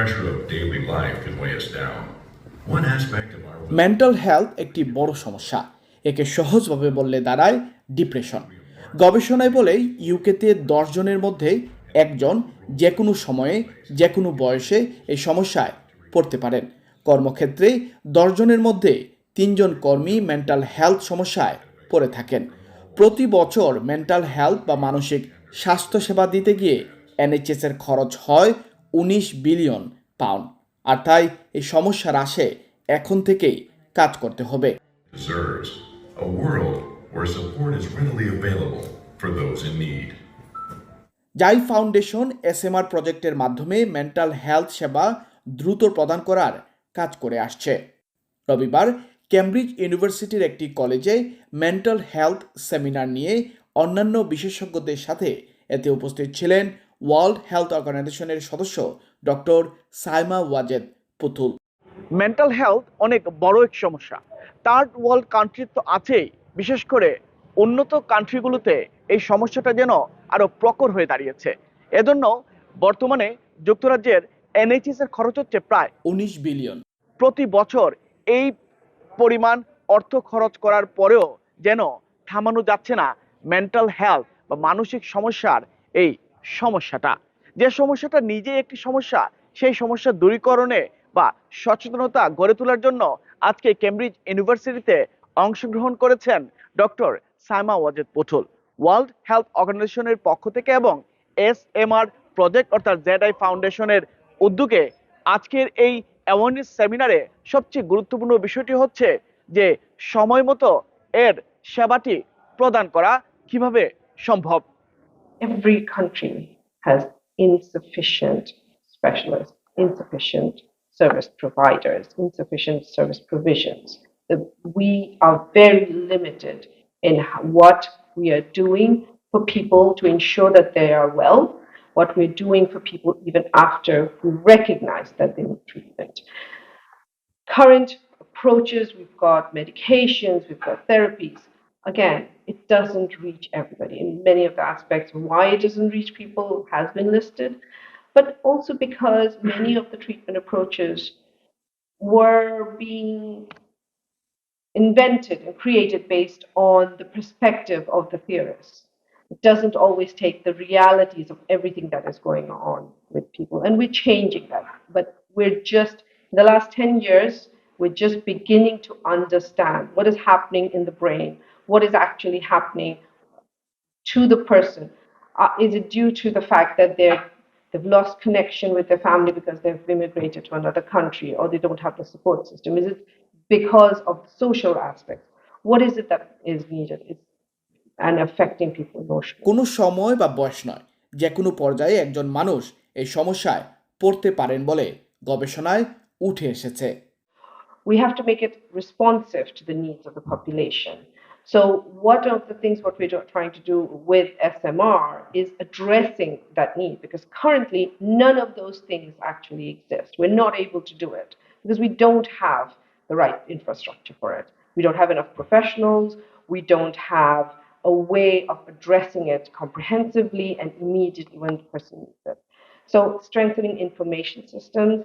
pressure of daily life can weigh us down. One aspect of our mental health একটি বড় সমস্যা। একে সহজভাবে বললে দাঁড়ায় ডিপ্রেশন। গবেষণায় বলে ইউকেতে 10 জনের মধ্যে একজন যে কোনো সময়ে যে কোনো বয়সে এই সমস্যায় পড়তে পারেন। কর্মক্ষেত্রে 10 জনের মধ্যে 3 জন কর্মী মেন্টাল হেলথ সমস্যায় পড়ে থাকেন। প্রতি বছর মেন্টাল হেলথ বা মানসিক স্বাস্থ্যসেবা দিতে গিয়ে এনএইচএস এর খরচ হয় 19 বিলিয়ন পাউন্ড। আর তাই এই সমস্যা হ্রাসে এখন থেকেই কাজ করতে হবে। deserves a world where support is readily available for those in need. জাই ফাউন্ডেশন এসএমআর প্রজেক্টের মাধ্যমে মেন্টাল হেলথ সেবা দ্রুত প্রদান করার কাজ করে আসছে। রবিবার কেমব্রিজ ইউনিভার্সিটির একটি কলেজে মেন্টাল হেলথ সেমিনার নিয়ে অন্যান্য বিশেষজ্ঞদের সাথে এতে উপস্থিত ছিলেন ওয়ার্ল্ড হেলথ অর্গানাইজেশনের সদস্য ডক্টর সাইমা ওয়াজেদ পুতুল। মেন্টাল হেলথ অনেক বড় এক সমস্যা। থার্ড ওয়ার্ল্ড কান্ট্রি তো আছেই, বিশেষ করে উন্নত কান্ট্রিগুলোতে এই সমস্যাটা যেন আরো প্রকট হয়ে দাঁড়িয়েছে। এজন্য বর্তমানে যুক্তরাজ্যের এনএইচএস এর খরচ হচ্ছে প্রায় 19 বিলিয়ন প্রতি বছর। এই পরিমাণ অর্থ খরচ করার পরেও যেন থামানো যাচ্ছে না মেন্টাল হেলথ বা মানসিক সমস্যার এই সমস্যাটা। যে সমস্যাটা নিজেই একটি সমস্যা, সেই সমস্যা দূরীকরণে বা সচেতনতা গড়ে তোলার জন্য আজকে কেমব্রিজ ইউনিভার্সিটিতে অংশগ্রহণ করেছেন ডক্টর সাইমা ওয়াজেদ পুতুল। ওয়ার্ল্ড হেলথ অর্গানাইজেশনের পক্ষ থেকে এবং এসএমআর প্রজেক্ট অর্থাৎ জেডআই ফাউন্ডেশনের উদ্যোগে আজকের এই অ্যাওয়ারনেস সেমিনারে সবচেয়ে গুরুত্বপূর্ণ বিষয়টি হচ্ছে যে সময় মতো এর সেবাটি প্রদান করা কিভাবে সম্ভব। Every country has insufficient specialists, insufficient service providers, insufficient service provisions. We are very limited in what we are doing for people to ensure that they are well, what we're doing for people even after we recognize that they need treatment. Current approaches, we've got medications, we've got therapies. Again, it doesn't reach everybody. In many of the aspects, why it doesn't reach people has been listed, but also because many of the treatment approaches were being invented and created based on the perspective of the theorists. It doesn't always take the realities of everything that is going on with people, and we're changing that. But we're just, in the last 10 years, we're just beginning to understand what is happening in the brain, what is actually happening to the person. Is it due to the fact that they've lost connection with their family because they've immigrated to another country, or they don't have the support system? Is it because of the social aspects? What is it that is needed? And affecting people emotionally. কোনো সময় বা বয়স নয়, যে কোনো পর্যায়ে একজন মানুষ এই সমস্যায় পড়তে পারেন বলে গবেষণায় উঠে এসেছে। We have to make it responsive to the needs of the population. So one of the things what we're trying to do with SMR is addressing that need, because currently none of those things actually exist. We're not able to do it because we don't have the right infrastructure for it. We don't have enough professionals. We don't have a way of addressing it comprehensively and immediately when the person needs it. So strengthening information systems,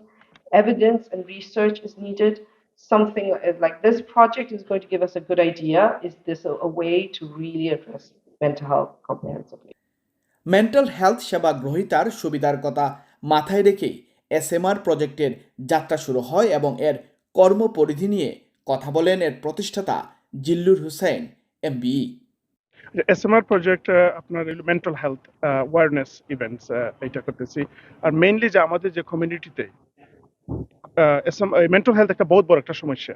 evidence and research is needed. Something like this project is going to give us a good idea. Is this a way to really address mental health comprehensively? Mental health সেবা গ্রহীতার সুবিধার কথা মাথায় রেখেই SMR প্রজেক্টের যাত্রা শুরু হয় এবং এর কর্মপরিধি নিয়ে কথা বলেন এর প্রতিষ্ঠাতা Zillur Hussain MBE. SMR project আপনার মেন্টাল হেলথ অ্যাওয়ারনেস ইভেন্টস এটা করতেছি। আর মেইনলি যে আমাদের যে কমিউনিটিতে মেন্টাল হেলথ একটা বহুত বড় একটা সমস্যা।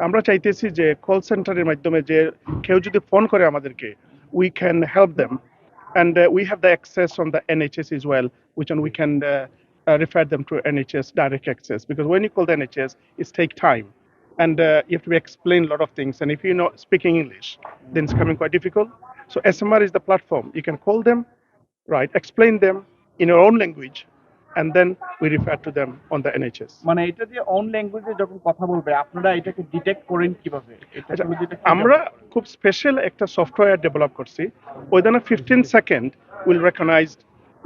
আমরা চাইতেছি যে কল সেন্টারের মাধ্যমে যে কেউ যদি ফোন করে আমাদেরকে, we can help them, and we have the access from the NHS as well, which and we can refer them to NHS direct access, because when you call the NHS, it take time, and you have to explain a lot of things, and if you're not speaking English, then it's becoming quite difficult. So SMR is the platform. You can call them, right, explain them in your own language, and then we refer to them on the NHS. মানে এটা দিয়ে own language যখন কথা বলবে আপনারা এটাকে detect করেন কিভাবে? আমরা খুব স্পেশাল একটা সফটওয়্যার ডেভেলপ করছি। Within a 15 second will recognize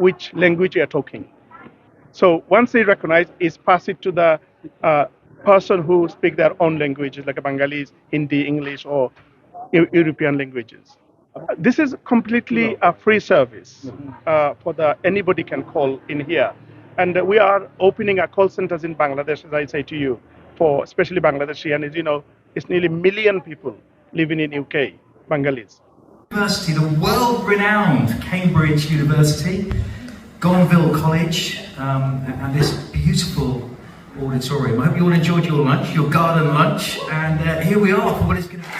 which language you are talking. So once they recognize, is pass it to the person who speak their own languages, like Bengalis, Hindi, English, or European languages. This is completely a free service for the anybody can call in here, and we are opening our call centers in Bangladesh, as I say to you, for especially Bangladeshi, and as you know, it's nearly a million people living in UK, Bengalis. University, the world-renowned Cambridge University, Gonville College, and this beautiful auditorium. I hope you all enjoyed your lunch, your garden lunch, and here we are for what is going to be